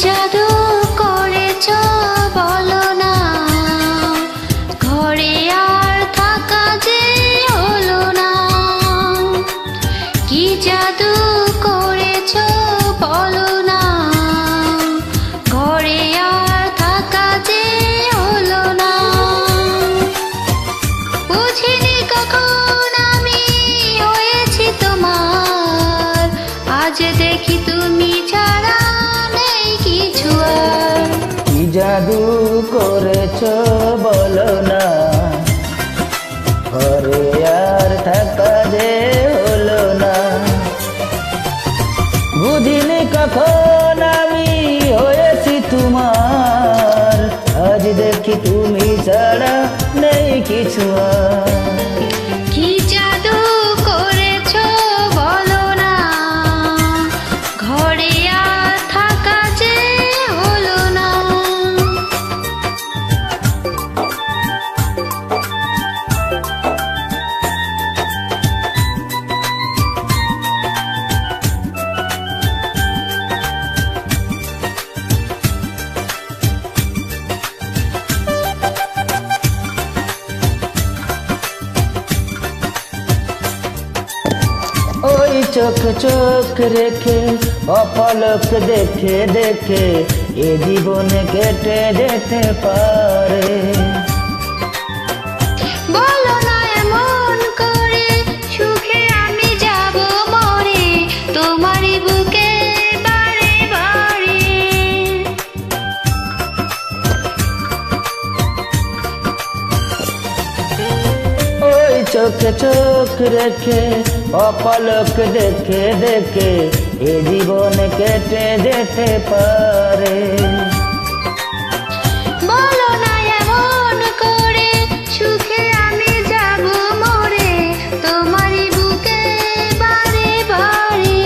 জাদু করেছ বলো না, ঘরে আর থাকা যে হলো না। কি জাদু করেছ বলো না, ঘরে আর থাকা যে হলো না। বুঝিনি কখন আমি হয়েছি তোমার, আজ দেখি তুমি ছাড়া নেই কিছু আর। কি জাদু করেছ বলো না, ঘরে আর থাকা যে হলো না। বুঝিনি কখন আমি হয়েছি তোমার, আজ দেখি তুমি ছাড়া নেই কিছু আর। কি জাদু করেছ বলো না, ঘরে আর থাকা যে হলো না। ওই চোখ চোখ রেখে অপলক দেখে দেখে এ জীবন কেটে যেতে পারে। বলো না এমন করে, সুখে আমি যাব মরে তোমারই বুকে বারে বারে। ওই চোখ চোখ রেখে অপলক দেখে দেখে এ জীবন কেটে যেতে পারে। বলো না এমন করে, সুখে আমি যাব মরে তোমারই বুকে বারে বারে।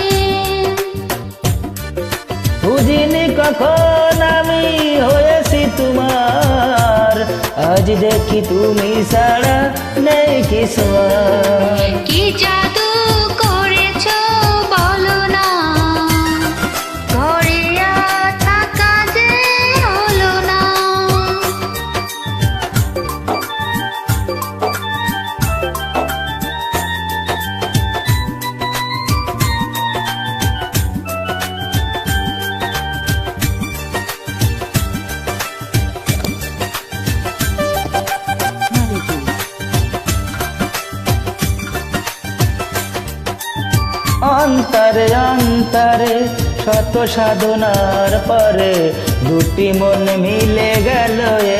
বুঝিনি কখন আমি হয়েছি তোমার, আজ দেখি তুমি ছাড়া নেই কিছু আর। কি জাদু করেছ বলো না, ঘরে আর থাকা যে হলো না। অন্তরে অন্তরে শত সাধনার পরে দুটি মন মিলে গেল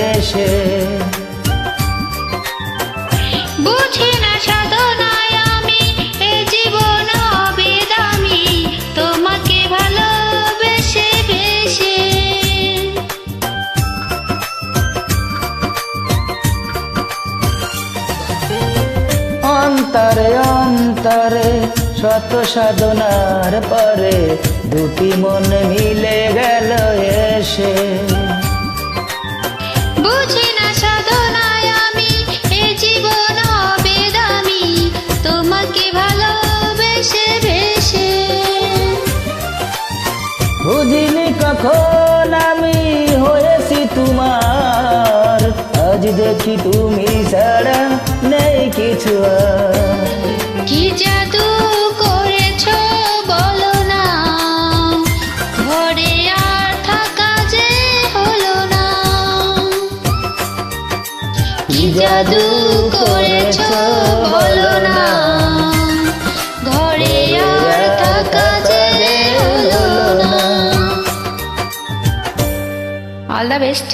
এসে। বুঝি না সাধনায় আমি এ জীবন হবে দামি, তোমাকে ভালোবেসে বেশে। অন্তরে অন্তরে শত সাধনার পরে দুটি মন মিলে গেল এসে। বুঝি না সাধনায় আমি এ জীবন হবে দামি, তোমাকে ভালোবেসে বেশে। বুঝিনি কখন আমি হয়েছি তোমার, আজ দেখি তুমি ছাড়া নেই কিছু আর। কি জাদু করেছ বলো না, ঘরে আর থাকা যে হলো না। কি জাদু করেছ বলো না, ঘরে আর থাকা যে হলো না। All the best.